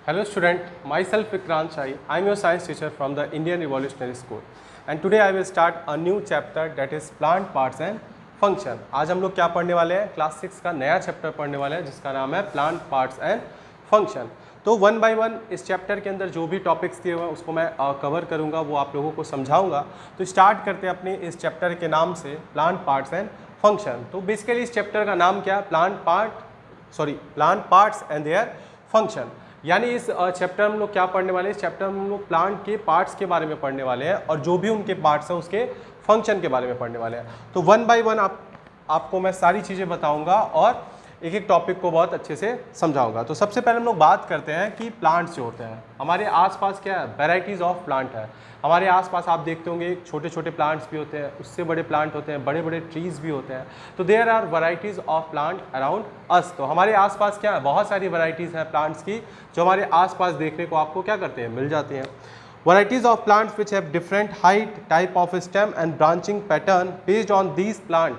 Hello student, myself Vikrant Chai. I am your science teacher from the Indian Revolutionary School and today I will start a new chapter that is plant parts and function. आज हम लोग क्या पढ़ने वाले हैं? Class 6 का नया chapter पढ़ने वाले हैं जिसका नाम है प्लांट पार्ट्स एंड फंक्शन। तो वन बाय वन इस चैप्टर के अंदर जो भी टॉपिक्स दिए हुए हैं उसको मैं कवर करूंगा, वो आप लोगों को समझाऊंगा। तो स्टार्ट करते हैं अपने इस चैप्टर के नाम से प्लांट पार्ट्स एंड फंक्शन। तो बेसिकली इस चैप्टर का नाम क्या है? Plant parts and their function. यानी इस चैप्टर में हम लोग क्या पढ़ने वाले हैं? इस चैप्टर में हम लोग प्लांट के पार्ट्स के बारे में पढ़ने वाले हैं और जो भी उनके पार्ट्स हैं उसके फंक्शन के बारे में पढ़ने वाले हैं। तो वन बाय वन आपको मैं सारी चीज़ें बताऊंगा और एक एक टॉपिक को बहुत अच्छे से समझाऊंगा। तो सबसे पहले हम लोग बात करते हैं कि प्लांट्स जो होते हैं हमारे आसपास क्या है, वैरायटीज़ ऑफ प्लांट है। हमारे आसपास आप देखते होंगे छोटे छोटे प्लांट्स भी होते हैं, उससे बड़े प्लांट होते हैं, बड़े बड़े ट्रीज़ भी होते हैं। तो there are varieties of plant around us. तो हमारे आसपास क्या है, बहुत सारी वैरायटीज़ हैं प्लांट्स की जो हमारे आसपास देखने को आपको क्या करते हैं, मिल जाती हैं। Varieties of plants which have different height, type of stem and branching pattern. Based on these plant,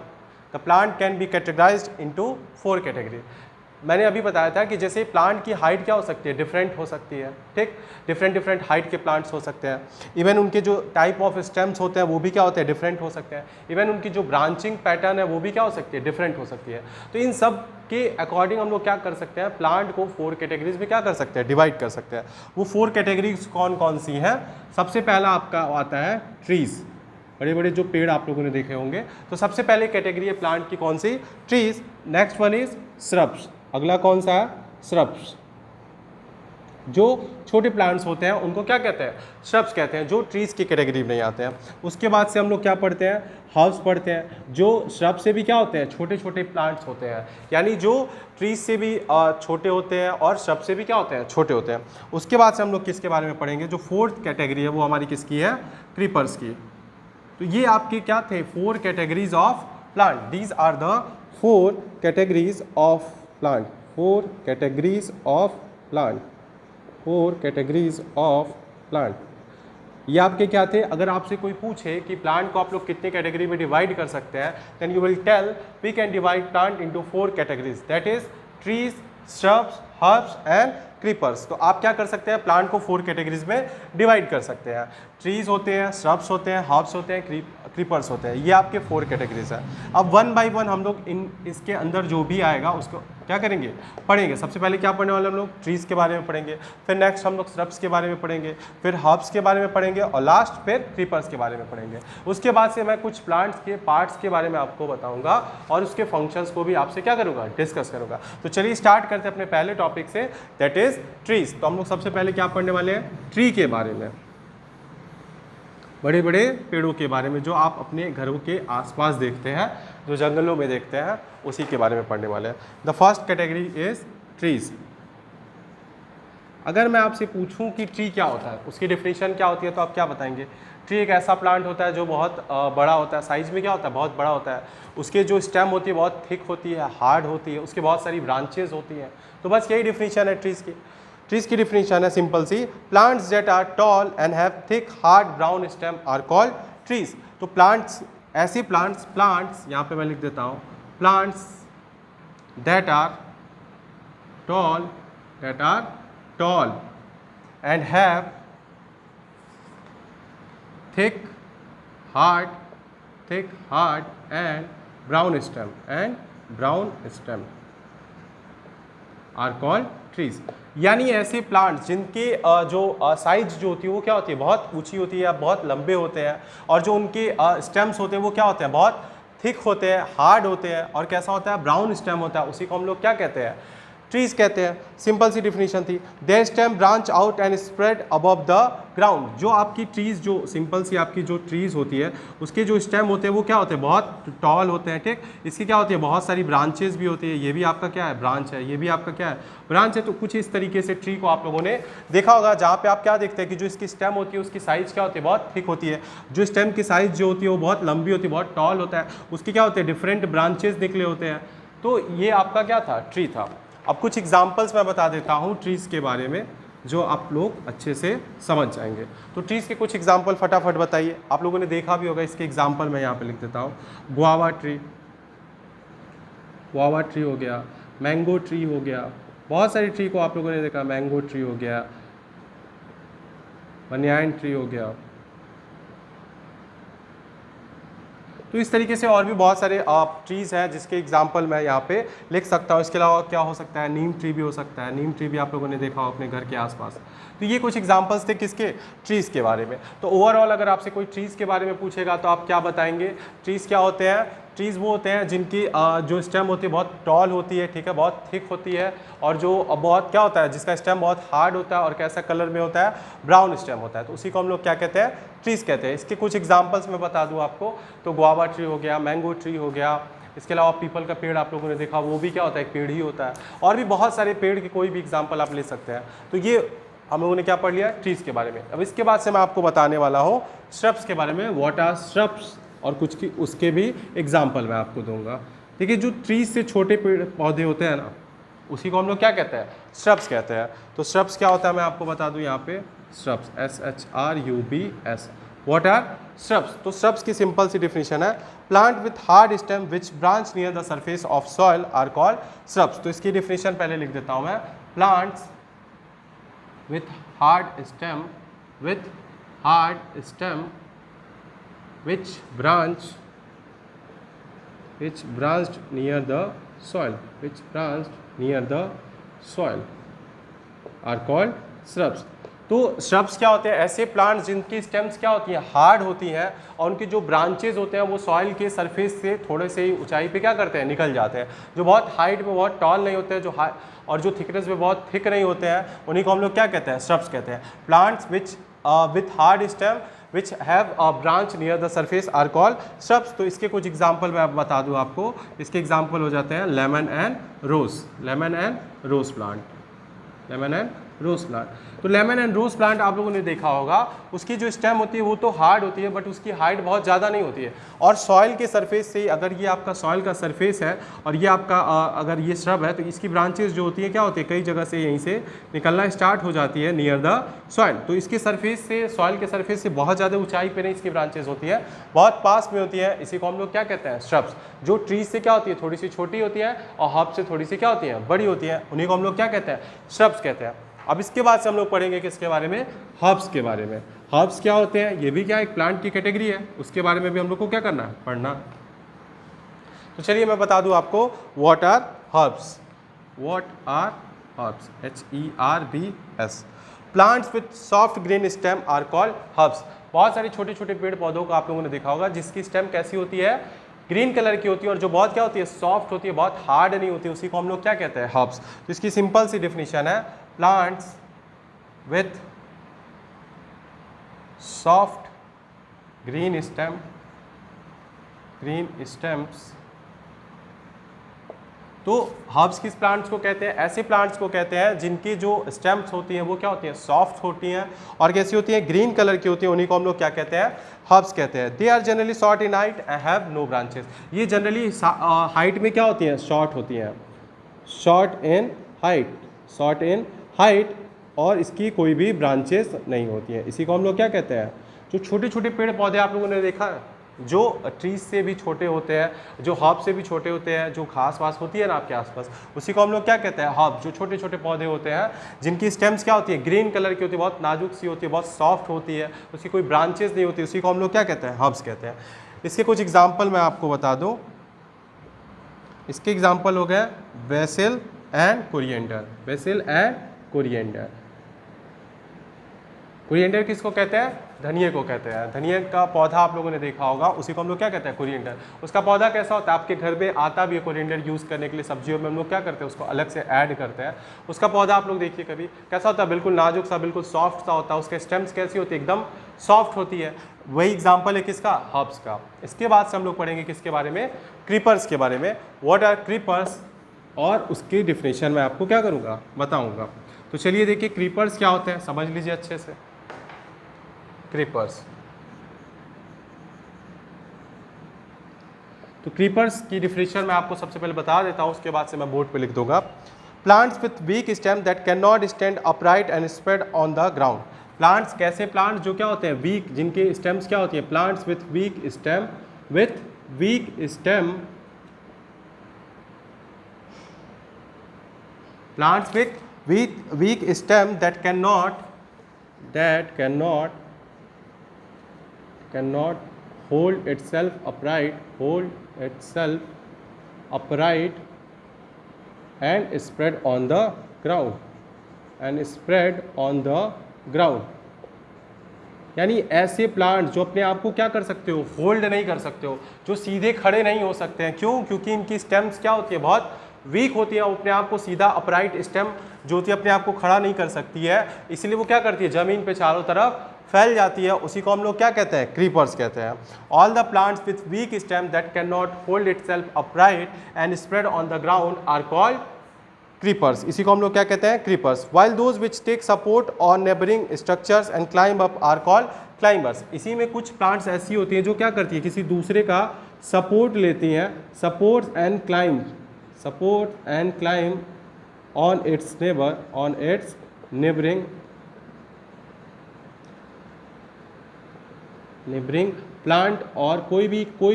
the plant can be categorized into 4 categories. मैंने अभी बताया था कि जैसे प्लांट की हाइट क्या हो सकती है, डिफरेंट हो सकती है, ठीक। डिफरेंट हाइट के प्लांट्स हो सकते हैं। इवन उनके जो टाइप ऑफ स्टेम्स होते हैं वो भी क्या होते हैं, डिफरेंट हो सकते हैं। इवन उनकी जो ब्रांचिंग पैटर्न है वो भी क्या हो सकती है, डिफरेंट हो सकती है। तो इन सब के अकॉर्डिंग हम लोग क्या कर सकते हैं, प्लांट को 4 कैटेगरीज में क्या कर सकते हैं, डिवाइड कर सकते हैं। वो 4 कैटेगरीज कौन कौन सी हैं? सबसे पहला आपका आता है ट्रीज, बड़े बड़े जो पेड़ आप लोगों ने देखे होंगे। तो सबसे पहले कैटेगरी है प्लांट की कौन सी, trees. Next one is shrubs. अगला कौन सा है, श्रब्स। जो छोटे प्लांट्स होते हैं उनको क्या कहते हैं, श्रब्स कहते हैं, जो ट्रीज की कैटेगरी में नहीं आते हैं। उसके बाद से हम लोग क्या पढ़ते हैं, हर्ब्स पढ़ते हैं, जो श्रब से भी क्या होते हैं, छोटे छोटे प्लांट्स होते हैं, यानी जो ट्रीज से भी छोटे होते हैं और श्रब से भी क्या होते हैं, छोटे होते हैं। उसके बाद से हम लोग किसके बारे में पढ़ेंगे, जो 4th कैटेगरी है वो हमारी किसकी है, क्रीपर्स की। तो ये आपके क्या थे, 4 categories of plant. These are the 4 categories of plant, 4 categories of plant, 4 categories of plant. ये आपके क्या थे? अगर आपसे कोई पूछे कि प्लांट को आप लोग कितने कैटेगरी में डिवाइड कर सकते हैं, then you will tell we can divide plant into 4 categories, that is trees, shrubs, herbs and creepers. तो आप क्या कर सकते हैं, प्लांट को 4 कैटेगरीज में डिवाइड कर सकते हैं। ट्रीज होते हैं, श्रब्स होते हैं, हर्ब्स होते हैं, क्रीपर्स होते हैं। ये आपके 4 कैटेगरीज हैं। अब वन बाय वन हम लोग इसके अंदर जो भी आएगा उसको क्या करेंगे, पढ़ेंगे। सबसे पहले क्या पढ़ने वाले हम लोग, ट्रीज के बारे में पढ़ेंगे, फिर नेक्स्ट हम लोग श्रब्स के बारे में पढ़ेंगे, फिर हर्ब्स के बारे में पढ़ेंगे और लास्ट फिर क्रीपर्स के बारे में पढ़ेंगे। उसके बाद से मैं कुछ प्लांट्स के पार्ट्स के बारे में आपको बताऊंगा और उसके फंक्शंस को भी आपसे क्या करूंगा, डिस्कस करूंगा। तो चलिए स्टार्ट करते हैं अपने पहले टॉपिक से, दैट इज ट्रीज। तो हम लोग सबसे पहले क्या पढ़ने वाले हैं, ट्री के बारे में, बड़े बड़े पेड़ों के बारे में जो आप अपने घरों के आसपास देखते हैं, जो जंगलों में देखते हैं, उसी के बारे में पढ़ने वाले हैं। The first category is trees. अगर मैं आपसे पूछूं कि ट्री क्या होता है, उसकी डेफिनेशन क्या होती है, तो आप क्या बताएंगे? ट्री एक ऐसा प्लांट होता है जो बहुत बड़ा होता है, साइज में क्या होता है, बहुत बड़ा होता है। उसके जो स्टेम होती है बहुत थिक होती है, हार्ड होती है, उसके बहुत सारी ब्रांचेज होती हैं। तो बस यही डेफिनेशन है ट्रीज की। ट्रीज की डिफिनेशन है सिंपल सी, plants that are tall and have thick hard brown stem are called trees. तो प्लांट्स, ऐसे प्लांट्स यहाँ पे मैं लिख देता हूँ, plants that are tall and have thick hard and brown stem are called trees. यानी ऐसे प्लांट्स जिनके जो साइज जो होती है वो क्या होती है, बहुत ऊंची होती है या बहुत लंबे होते हैं, और जो उनके स्टेम्स होते हैं वो क्या होते हैं, बहुत थिक होते हैं, हार्ड होते हैं, और कैसा होता है, ब्राउन स्टेम होता है, उसी को हम लोग क्या कहते हैं, ट्रीज कहते हैं। सिंपल सी डिफिनेशन थी। There stem branch out and spread above the ground. जो आपकी ट्रीज, जो सिंपल सी आपकी जो ट्रीज होती है उसके जो स्टेम होते हैं वो क्या होते हैं, बहुत टॉल होते हैं, ठीक। इसकी क्या होती है, बहुत सारी ब्रांचेस भी होती है। ये भी आपका क्या है, ब्रांच है, ये भी आपका क्या है, ब्रांच है। तो कुछ इस तरीके से ट्री को आप लोगों ने देखा होगा, जहाँ पे आप क्या देखते हैं कि जो इसकी स्टेम होती है उसकी साइज क्या होती है, बहुत थिक होती है। जो स्टेम की साइज जो होती है वो बहुत लंबी होती है, बहुत टॉल होता है, उसके क्या होते हैं, डिफरेंट ब्रांचेस निकले होते हैं। तो ये आपका क्या था, ट्री था। अब कुछ एग्जाम्पल्स मैं बता देता हूँ ट्रीज़ के बारे में, जो आप लोग अच्छे से समझ जाएंगे। तो ट्रीज़ के कुछ एग्जाम्पल फटाफट बताइए। आप लोगों ने देखा भी होगा, इसके एग्जाम्पल मैं यहाँ पे लिख देता हूँ। गुआवा ट्री हो गया, मैंगो ट्री हो गया, बहुत सारी ट्री को आप लोगों ने देखा, मैंगो ट्री हो गया, बनियान ट्री हो गया। तो इस तरीके से और भी बहुत सारे ट्रीज़ हैं जिसके एग्जाम्पल मैं यहाँ पे लिख सकता हूँ। इसके अलावा क्या हो सकता है, नीम ट्री भी हो सकता है। नीम ट्री भी आप लोगों ने देखा हो अपने घर के आसपास। तो ये कुछ एग्जाम्पल्स थे किसके, ट्रीज़ के बारे में। तो ओवरऑल अगर आपसे कोई ट्रीज़ के बारे में पूछेगा तो आप क्या बताएंगे, ट्रीज़ क्या होते हैं, ट्रीज़ वो होते हैं जिनकी जो स्टेम होती है बहुत टॉल होती है, ठीक है, बहुत थिक होती है, और जो बहुत क्या होता है, जिसका स्टेम बहुत हार्ड होता है और कैसा कलर में होता है, ब्राउन स्टेम होता है। तो उसी को हम लोग क्या कहते हैं, ट्रीज़ कहते हैं। इसके कुछ एग्जाम्पल्स मैं बता दूँ आपको, तो गुआवा ट्री हो गया, मैंगो ट्री हो गया, इसके अलावा पीपल का पेड़ आप लोगों ने देखा, वो भी क्या होता है, एक पेड़ ही होता है। और भी बहुत सारे पेड़ के कोई भी एग्जाम्पल आप ले सकते हैं। तो ये हम लोगों ने क्या पढ़ लिया, ट्रीज़ के बारे में। अब इसके बाद से मैं आपको बताने वाला हूँ श्रब्स के बारे में, व्हाट आर श्रब्स, और कुछ की उसके भी एग्जाम्पल मैं आपको दूंगा। देखिए, जो ट्रीज से छोटे पेड़ पौधे होते हैं ना, उसी को हम लोग क्या कहते हैं, श्रब्स कहते हैं। तो श्रब्स क्या होता है मैं आपको बता दूं यहाँ पे, shrubs SHRUBS, what are shrubs. तो श्रब्स की सिंपल सी डिफिनेशन है, plant with hard stem which branch near the surface of soil are called shrubs. तो इसकी डिफिनेशन पहले लिख देता हूँ मैं, plants with hard stem which branched near the soil are called shrubs। तो श्रब्स क्या होते हैं, ऐसे प्लांट्स जिनकी स्टेम्स क्या होती हैं, हार्ड होती हैं, और उनके जो ब्रांचेज होते हैं वो सॉइल के सरफेस से थोड़े से ही ऊंचाई पे क्या करते हैं, निकल जाते हैं। जो बहुत हाइट में बहुत टॉल नहीं होते हैं, जो और जो थिकनेस में बहुत थिक नहीं होते हैं, उन्हीं को हम लोग क्या कहते हैं, श्रब्स कहते हैं। Plants with hard stem which have a branch near the surface are called shrubs. तो इसके कुछ एग्जाम्पल मैं बता दूं आपको। इसके एग्जाम्पल हो जाते हैं लेमन एंड रोज प्लांट, तो लेमन एंड रोज प्लांट आप लोगों ने देखा होगा, उसकी जो स्टेम होती है वो तो हार्ड होती है, बट उसकी हाइट बहुत ज़्यादा नहीं होती है, और सॉइल के सरफेस से, अगर ये आपका सॉइल का सरफेस है और ये आपका अगर ये श्रब है, तो इसकी ब्रांचेस जो होती है क्या होती है, कई जगह से यहीं से निकलना स्टार्ट हो जाती है नियर द सॉइल। तो इसके सरफेस से, सॉइल के सरफेस से बहुत ज़्यादा ऊंचाई पे नहीं इसकी ब्रांचेस होती है, बहुत पास में होती है। इसी को हम लोग क्या कहते हैं, श्रब्स। जो ट्रीज से क्या होती है, थोड़ी सी छोटी होती है, और हर्ब से थोड़ी सी क्या होती है, बड़ी होती है, उन्हीं को हम लोग क्या कहते हैं, श्रब्स कहते हैं। अब इसके बाद से हम लोग पढ़ेंगे किसके बारे में, हर्ब्स के बारे में। हर्ब्स क्या होते हैं, ये भी क्या एक प्लांट की कैटेगरी है, उसके बारे में भी हम लोग को क्या करना है, पढ़ना। तो चलिए मैं बता दूं आपको, what are herbs, HERBS। Plants with soft green stem are called herbs. बहुत सारे छोटे छोटे पेड़ पौधों को आप लोगों ने देखा होगा जिसकी स्टेम कैसी होती है, ग्रीन कलर की होती है, और जो बहुत क्या होती है, सॉफ्ट होती है, बहुत हार्ड नहीं होती, उसी को हम लोग क्या कहते हैं, हर्ब्स। तो इसकी सिंपल सी डिफिनेशन है, plants with soft green stems. तो हर्ब्स किस प्लांट्स को कहते हैं, ऐसे प्लांट्स को कहते हैं जिनकी जो स्टेम्स होती हैं वो क्या होती हैं, सॉफ्ट होती हैं, और कैसी होती हैं, ग्रीन कलर की होती हैं, उन्हीं को हम लोग क्या कहते हैं, हर्ब्स कहते हैं। They are generally short in height and have no branches. ये जनरली हाइट में क्या होती हैं, शॉर्ट होती हैं, शॉर्ट इन हाइट, और इसकी कोई भी ब्रांचेस नहीं होती हैं। इसी को हम लोग क्या कहते हैं, जो छोटे छोटे पेड़ पौधे आप लोगों ने देखा है, जो ट्रीज से भी छोटे होते हैं, जो हर्ब से भी छोटे होते हैं, जो घास वास होती है ना आपके आसपास, उसी को हम लोग क्या कहते हैं, हर्ब। जो छोटे छोटे पौधे होते हैं जिनकी स्टेम्स क्या होती है, ग्रीन कलर की होती है, बहुत नाजुक सी होती है, बहुत सॉफ्ट होती है, उसकी कोई ब्रांचेस नहीं होती, उसी को हम लोग क्या कहते हैं, हर्ब्स कहते हैं। इसके कुछ एग्जाम्पल मैं आपको बता दूँ। इसके एग्जाम्पल हो गए बेसिल एंड कोरिएंडर। कोरिएंडर किसको कहते हैं, धनिया को कहते हैं। धनिया का पौधा आप लोगों ने देखा होगा, उसी को हम लोग क्या कहते हैं, कोरिएंडर। उसका पौधा कैसा होता है, आपके घर में आता भी है कोरिएंडर यूज़ करने के लिए, सब्जियों में हम लोग क्या करते हैं, उसको अलग से ऐड करते हैं। उसका पौधा आप लोग देखिए कभी, कैसा होता है, बिल्कुल नाजुक सा, बिल्कुल सॉफ्ट सा होता है, उसके स्टेम्स कैसी होती है, एकदम सॉफ्ट होती है। वही एग्जाम्पल है किसका, हर्ब्स का। इसके बाद से हम लोग पढ़ेंगे किसके बारे में, क्रीपर्स के बारे में। व्हाट आर क्रीपर्स, और उसकी डिफिनेशन मैं आपको क्या करूँगा, बताऊँगा। तो चलिए देखिए, क्रीपर्स क्या होते हैं, समझ लीजिए अच्छे से। क्रीपर्स, तो क्रीपर्स की डिफिनेशन मैं आपको सबसे पहले बता देता हूं, उसके बाद से मैं बोर्ड पे लिख दूंगा। Plants with weak stem that can not stand upright and spread on the ground. Plants कैसे, प्लांट्स जो क्या होते हैं, वीक, जिनके स्टेम्स क्या होती है, plants with week plants with weak stem that can not hold itself upright and spread on the ground यानी ऐसे प्लांट जो अपने आप को क्या कर सकते हो, होल्ड नहीं कर सकते हो, जो सीधे खड़े नहीं हो सकते हैं। क्यों? क्योंकि इनकी स्टेम्स क्या होती है, बहुत वीक होती है, अपने आप को सीधा अपराइट स्टेम जो होती है अपने आप को खड़ा नहीं कर सकती है, इसलिए वो क्या करती है, जमीन पे चारों तरफ फैल जाती है। उसी को हम लोग क्या कहते हैं, क्रीपर्स कहते हैं। All the plants with weak stem that can not hold itself upright and spread on the ground are called creepers. इसी को हम लोग क्या कहते हैं, creepers. While those which take support on neighbouring structures and climb up are called climbers. इसी में कुछ प्लांट्स ऐसी होती हैं जो क्या करती है, किसी दूसरे का सपोर्ट लेती हैं, support and climb on it's neighbouring plant, और कोई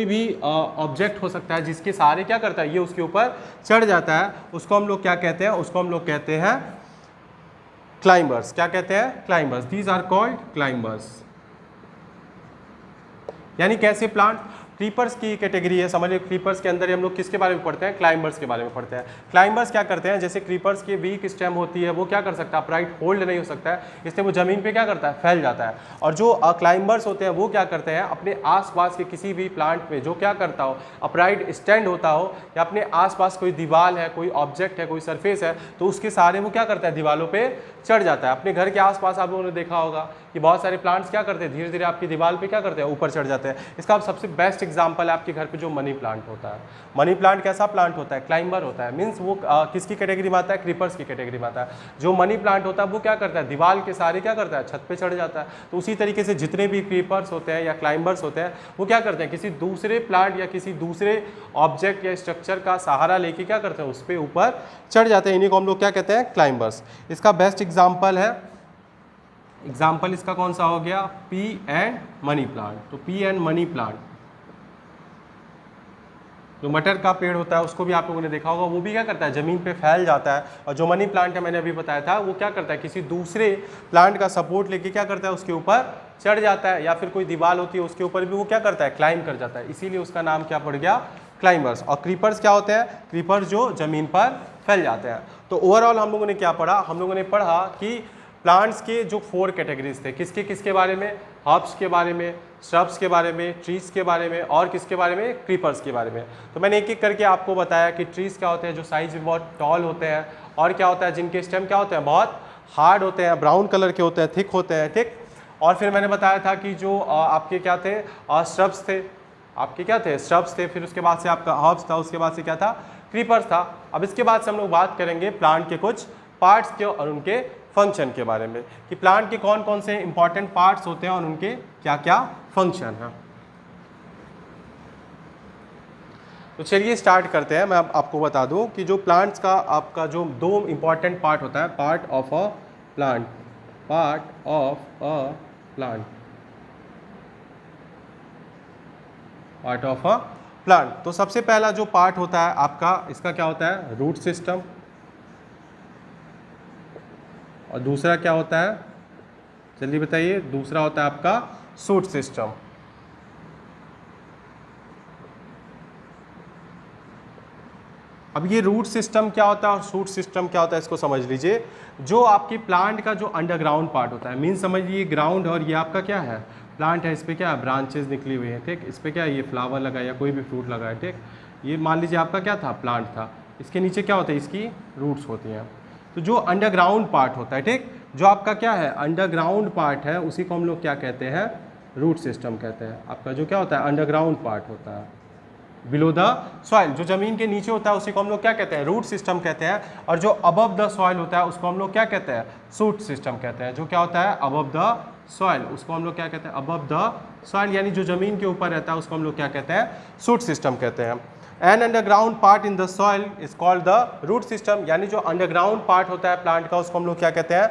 भी ऑब्जेक्ट हो सकता है जिसके सहारे क्या करता है, ये उसके ऊपर चढ़ जाता है, उसको हम लोग क्या कहते हैं, उसको हम लोग कहते हैं क्लाइंबर्स। क्या कहते हैं, climbers. These are called climbers. यानी कैसे प्लांट क्रीपर्स की कैटेगरी है, समझ लो। क्रीपर्स के अंदर ही हम लोग किसके बारे में पढ़ते हैं, क्लाइंबर्स के बारे में पढ़ते हैं। क्लाइंबर्स क्या करते हैं, जैसे क्रीपर्स की वीक स्टेम होती है, वो क्या कर सकता है, अपराइट होल्ड नहीं हो सकता है, इसलिए वो जमीन पे क्या करता है, फैल जाता है। और जो क्लाइंबर्स होते हैं वो क्या करते हैं, अपने आसपास के किसी भी प्लांट में जो क्या करता हो, अपराइट स्टैंड होता हो, या अपने आसपास कोई दीवार है, कोई ऑब्जेक्ट है, कोई सरफेस है, तो उसके सहारे वो क्या करता है, दीवारों पे चढ़ जाता है। अपने घर के आसपास आप लोगों ने देखा होगा कि बहुत सारे प्लांट्स क्या करते हैं, धीरे धीरे आपकी दीवार पे क्या करते हैं, ऊपर चढ़ जाते हैं। इसका सबसे बेस्ट एग्जांपल है आपके घर पे जो मनी प्लांट होता है। मनी प्लांट कैसा प्लांट होता है, क्लाइंबर होता है। मीन्स वो किसकी कैटेगरी में आता है, क्रीपर्स की कैटेगरी में आता है। जो मनी प्लांट होता है वो क्या करता है, दीवार के सहारे क्या करता है, छत पे चढ़ जाता है। तो उसी तरीके से जितने भी क्रीपर्स होते हैं या क्लाइंबर्स होते हैं वो क्या करते हैं, किसी दूसरे प्लांट या किसी दूसरे ऑब्जेक्ट या स्ट्रक्चर का सहारा लेके क्या करते हैं, उस पर ऊपर चढ़ जाते हैं। इन्हीं को हम लोग क्या कहते हैं, क्लाइंबर्स। इसका बेस्ट एग्जाम्पल है, एग्जाम्पल इसका कौन सा हो गया, पी एंड मनी प्लांट। तो पी एंड मनी प्लांट, जो मटर का पेड़ होता है उसको भी आप लोगों ने देखा होगा, वो भी क्या करता है, जमीन पे फैल जाता है। और जो मनी प्लांट है, मैंने अभी बताया था, वो क्या करता है, किसी दूसरे प्लांट का सपोर्ट लेके क्या करता है, उसके ऊपर चढ़ जाता है, या फिर कोई दीवार होती है उसके ऊपर भी वो क्या करता है, क्लाइंब कर जाता है। इसीलिए उसका नाम क्या पड़ गया, क्लाइंबर्स। और क्रीपर्स क्या होते हैं, क्रीपर्स जो जमीन पर फैल जाते हैं। तो ओवरऑल हम लोगों ने क्या पढ़ा, हम लोगों ने पढ़ा कि प्लांट्स के जो 4 कैटेगरीज थे, किसके बारे में, हर्ब्स के बारे में, श्रब्स के बारे में, ट्रीज के बारे में, और किसके बारे में, क्रीपर्स के बारे में। तो मैंने एक एक करके आपको बताया कि ट्रीज क्या होते हैं, जो साइज में बहुत टॉल होते हैं, और क्या होता है, जिनके स्टेम क्या होते हैं, बहुत हार्ड होते हैं, ब्राउन कलर के होते हैं, थिक होते हैं, ठीक। और फिर मैंने बताया था कि जो आपके क्या थे, श्रब्स थे, आपके क्या थे, श्रब्स थे। फिर उसके बाद से आपका हर्ब्स था, उसके बाद से क्या था, क्रीपर्स था। अब इसके बाद से हम लोग बात करेंगे प्लांट के कुछ पार्ट्स के और उनके फंक्शन के बारे में, कि प्लांट के कौन कौन से इंपॉर्टेंट पार्ट्स होते हैं और उनके क्या क्या फंक्शन है। तो चलिए स्टार्ट करते हैं। मैं आपको बता दूं कि जो प्लांट्स का आपका जो 2 इंपॉर्टेंट पार्ट होता है, पार्ट ऑफ अ प्लांट, तो सबसे पहला जो पार्ट होता है आपका, इसका क्या होता है, रूट सिस्टम। और दूसरा क्या होता है, जल्दी बताइए, दूसरा होता है आपका शूट सिस्टम। अब ये रूट सिस्टम क्या होता है और शूट सिस्टम क्या होता है, इसको समझ लीजिए। जो आपकी प्लांट का जो अंडरग्राउंड पार्ट होता है, मीन समझिए ग्राउंड, और ये आपका क्या है, प्लांट है, इस पर क्या है, ब्रांचेस निकली हुई है, ठीक। इस पर क्या है, ये फ्लावर लगा या कोई भी फ्रूट लगा है, ठीक। ये मान लीजिए आपका क्या था, प्लांट था। इसके नीचे क्या होता है, इसकी रूट्स होती हैं। तो जो अंडरग्राउंड पार्ट होता है, ठीक, जो आपका क्या है, अंडरग्राउंड पार्ट है, उसी को हम लोग क्या कहते हैं, रूट सिस्टम कहते हैं। आपका जो क्या होता है, अंडरग्राउंड पार्ट होता है, बिलो द सॉइल, जो जमीन के नीचे होता है उसी को हम लोग क्या कहते हैं, रूट सिस्टम कहते हैं। और जो अबव द सॉइल होता है उसको हम लोग क्या कहते हैं, शूट सिस्टम कहते हैं। जो क्या होता है, अबव द सॉइल, उसको हम लोग क्या कहते हैं, अबव द सॉइल, यानी जो जमीन के ऊपर रहता है उसको हम लोग क्या कहते हैं, शूट सिस्टम कहते हैं। An underground part in the soil is called the root system, यानी जो अंडरग्राउंड पार्ट होता है प्लांट का उसको हम लोग क्या कहते हैं,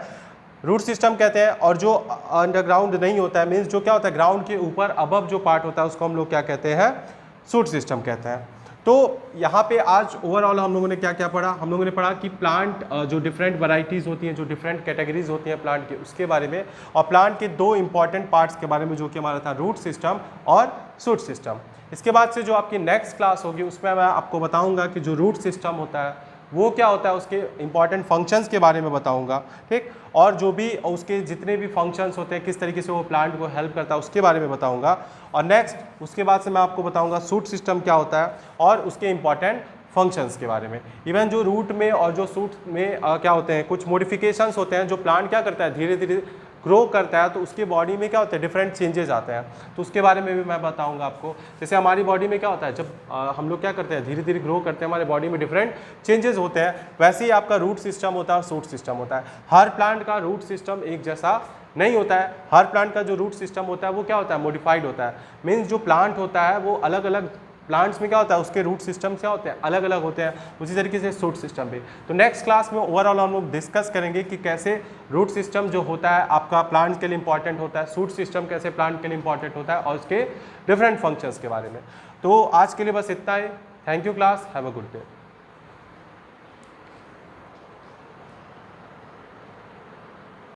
रूट सिस्टम कहते हैं। और जो अंडरग्राउंड नहीं होता है, मीन्स जो क्या होता है, ग्राउंड के ऊपर अबव जो पार्ट होता है उसको हम लोग क्या कहते हैं, शूट सिस्टम कहते हैं। तो यहाँ पे आज ओवरऑल हम लोगों ने क्या क्या पढ़ा, हम लोगों ने पढ़ा कि प्लांट जो डिफरेंट वैरायटीज़ होती हैं, जो डिफरेंट कैटेगरीज होती हैं प्लांट के, उसके बारे में, और प्लांट के दो इंपॉर्टेंट पार्ट्स के बारे में जो कि हमारा था रूट सिस्टम और शूट सिस्टम। इसके बाद से जो आपकी नेक्स्ट क्लास होगी उसमें मैं आपको बताऊंगा कि जो रूट सिस्टम होता है वो क्या होता है, उसके इंपॉर्टेंट फंक्शंस के बारे में बताऊंगा, ठीक, और जो भी उसके जितने भी फंक्शंस होते हैं किस तरीके से वो प्लांट को हेल्प करता है उसके बारे में बताऊंगा। और नेक्स्ट उसके बाद से मैं आपको बताऊंगा शूट सिस्टम क्या होता है और उसके इंपॉर्टेंट फंक्शंस के बारे में। इवन जो रूट में और जो शूट में क्या होते हैं, कुछ मॉडिफिकेशंस होते हैं, जो प्लांट क्या करता है धीरे धीरे ग्रो करता है तो उसके बॉडी में क्या होता है डिफरेंट चेंजेस आते हैं, तो उसके बारे में भी मैं बताऊंगा आपको। जैसे हमारी बॉडी में क्या होता है, जब हम लोग क्या करते हैं धीरे धीरे ग्रो करते हैं, हमारे बॉडी में डिफरेंट चेंजेस होते हैं, वैसे ही आपका रूट सिस्टम होता है और शूट सिस्टम होता है। हर प्लांट का रूट सिस्टम एक जैसा नहीं होता है, हर प्लांट का जो रूट सिस्टम होता है वो क्या होता है मॉडिफाइड होता है। मीन्स जो प्लांट होता है वो अलग अलग प्लांट्स में क्या होता है उसके रूट सिस्टम क्या होते हैं अलग अलग होते हैं, उसी तरीके से शूट सिस्टम भी। तो नेक्स्ट क्लास में ओवरऑल हम लोग डिस्कस करेंगे कि कैसे रूट सिस्टम जो होता है आपका प्लांट के लिए इंपॉर्टेंट होता है, शूट सिस्टम कैसे प्लांट के लिए इंपॉर्टेंट होता है और उसके डिफरेंट फंक्शंस के बारे में। तो आज के लिए बस इतना ही। Thank you class, have a good day.